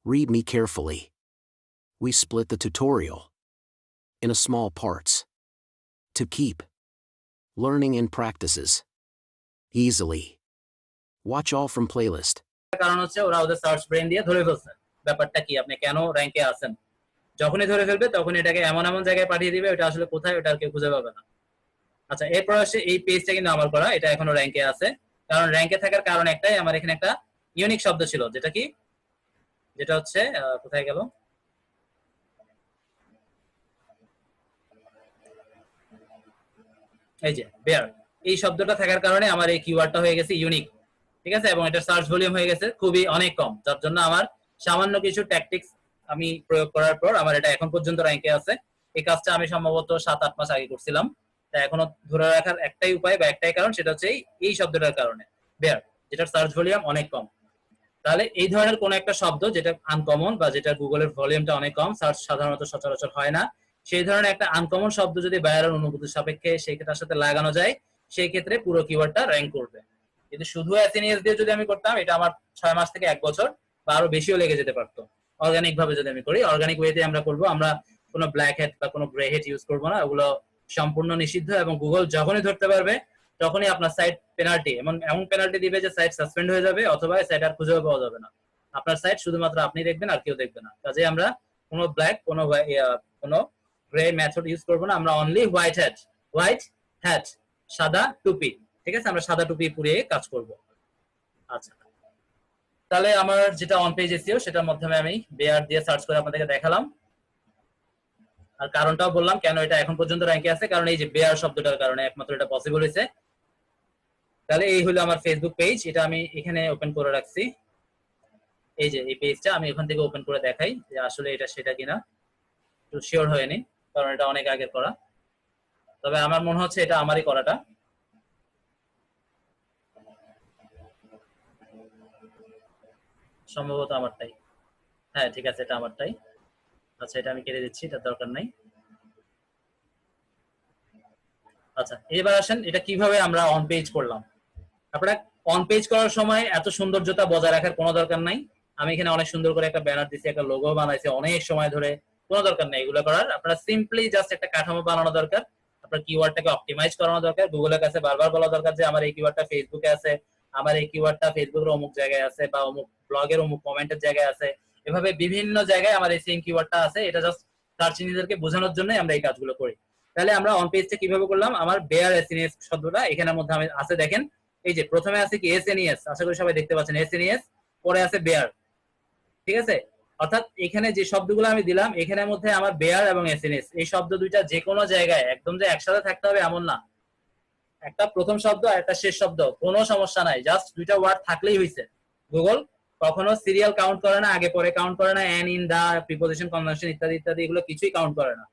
Read me carefully. We split the tutorial in a small parts to keep learning and practices easily. Watch all from playlist. কারণ হচ্ছে ওরা ওদের search brain দিয়ে ধরে ফেলছে ব্যাপারটা কি, আপনি কেন র্যাঙ্কে আছেন। যখনই ধরে ফেলবে তখন এটাকে এমন এমন জায়গায় পাঠিয়ে দিবে, ওটা আসলে কোথায় ওটা কেউ খুঁজে পাবে না। আচ্ছা, এরপর আসে এই পেজটা কিন্তু আমার করা, এটা এখনো র্যাঙ্কে আছে। কারণ র্যাঙ্কে থাকার কারণ একটাই, আমার এখানে একটা ইউনিক শব্দ ছিল, যেটা কি, যেটা হচ্ছে কোথায় গেল, এই যে বেয়ার। এই শব্দটা থাকার কারণে আমার এই কিওয়ার্ডটা হয়ে গেছে ইউনিক, ঠিক আছে, এবং এটার সার্চ ভলিউম হয়ে গেছে খুবই অনেক কম, যার জন্য আমার সামান্য কিছু ট্যাকটিক্স আমি প্রয়োগ করার পর আমার এটা এখন পর্যন্ত র্যাঙ্কে আছে। এই কাজটা আমি সম্ভবত 7-8 মাস আগে করছিলাম। তা এখনো ধরে রাখার একটাই উপায় বা একটাই কারণ, সেটা হচ্ছে এই শব্দটার কারণে, বেয়ার, যেটার সার্চ ভলিউম অনেক কম। তাহলে এই ধরনের কোন একটা শব্দ যেটা আনকমন বা যেটা গুগলের ভলিউমটা অনেক কম, সার্চ সাধারণত সচরাচর হয় না, সেই ধরনের একটা আনকমন শব্দ যদি বায়ারের অনুভূতির সাপেক্ষে সেটার সাথে লাগানো যায়, সেই ক্ষেত্রে পুরো কিওয়ার্ডটা র্যাঙ্ক করবে। কিন্তু শুধু এসএনএস দিয়ে যদি আমি করতাম, এটা আমার 6 মাস থেকে 1 বছর বা আরো বেশিও লেগে যেতে পারতো। অর্গানিক ভাবে যদি আমি করি, অর্গানিক ওয়েতে আমরা করব, আমরা কোনো ব্ল্যাক হেড বা কোনো গ্রে হেড ইউজ করব না, ওগুলো সম্পূর্ণ নিষিদ্ধ। এবং গুগল যখনই ধরতে পারবে তখনই আপনার সাইট পেনাল্টি, এমন পেনাল্টি দিবে যে সাইট সাসপেন্ড হয়ে যাবে, অথবা সাইট আর খুঁজে পাওয়া যাবে না। আপনার সাইট শুধুমাত্র আপনি দেখবেন, আর কেউ দেখবে না। কাজে আমরা কোনো ব্ল্যাক, কোনো গ্রে মেথড ইউজ করব না, আমরা অনলি হোয়াইট হ্যাট, সাদা টুপি, ঠিক আছে, আমরা সাদা টুপি পরিয়ে কাজ করব। আচ্ছা, তাহলে আমার যেটা অন পেজ এসিও, সেটার মাধ্যমে আমি বেয়ার দিয়ে সার্চ করে আপনাদেরকে দেখালাম। আর কারণটাও বললাম কেন এটা এখন পর্যন্ত র্যাঙ্কে আছে, কারণ এই যে বেয়ার শব্দটার কারণে একমাত্র এটা পসিবল হয়েছে। তাহলে এই হলো আমার ফেসবুক পেজ, এটা আমি এখানে ওপেন করে রাখছি। এই যে এই পেজটা আমি ওখান থেকে ওপেন করে দেখাই যে আসলে এটা সেটা কিনা, একটু শিওর হয়নি কারণ এটা অনেক আগের করা, তবে আমার মনে হচ্ছে এটা আমারই করাটা। সম্ভবত আমারটাই, হ্যাঁ ঠিক আছে, এটা আমারটাই। আচ্ছা, এটা আমি কেটে দিচ্ছি, এটা দরকার নাই। আচ্ছা, এবার আসেন এটা কিভাবে আমরা অন পেজ করলাম। আপনারা অন পেজ করার সময় এত সৌন্দর্যতা বজায় রাখার কোনো দরকার নাই। আমি এখানে অনেক সুন্দর করে একটা ব্যানার দিচ্ছি, একটা লোগো বানাইছি অনেক সময় ধরে, কোনো দরকার নেই এগুলো করার। আপনারা সিম্পলি জাস্ট একটা কাঠামো বানানো দরকার, আপনার কিওয়ার্ডটাকে অপটিমাইজ করানো দরকার, গুগলের কাছে বারবার বলা দরকার যে আমার এই কিওয়ার্ডটা ফেসবুকে আছে, আমার এই কিওয়ার্ডটা ফেসবুকের অমুক জায়গায় আছে, বা অমুক ব্লগের অমুক কমেন্টের জায়গায় আছে, এভাবে বিভিন্ন জায়গায় আমার এই সেম কিওয়ার্ডটা আছে। এটা জাস্ট সার্চ ইঞ্জিনদেরকে বোঝানোর জন্য আমরা এই কাজগুলো করি। তাহলে আমরা অন পেজটা কিভাবে করলাম, আমার বেয়ার এসএনএস শব্দটা এখানের মধ্যে আমি আছে, দেখেন এই যে প্রথমে আছে কি এসএনএস, আশা করি সবাই দেখতে পাচ্ছেন এসএনএস, পরে আছে বেয়ার, ঠিক আছে। অর্থাৎ এখানে যে শব্দগুলো আমি দিলাম এখানের মধ্যে আমার বেয়ার এবং এসএনএস এই শব্দ দুইটা যে কোনো জায়গায় একদম যে একসাথে থাকতে হবে এমন না, একটা প্রথম শব্দ আর একটা শেষ শব্দ, কোনো সমস্যা নাই, জাস্ট দুইটা ওয়ার্ড থাকলেই হয়েছে। গুগল কখনো সিরিয়াল কাউন্ট করে না, আগে পরে কাউন্ট করে না, an, in, the, preposition, conjunction ইত্যাদি ইত্যাদি এগুলো কিছুই কাউন্ট করে না।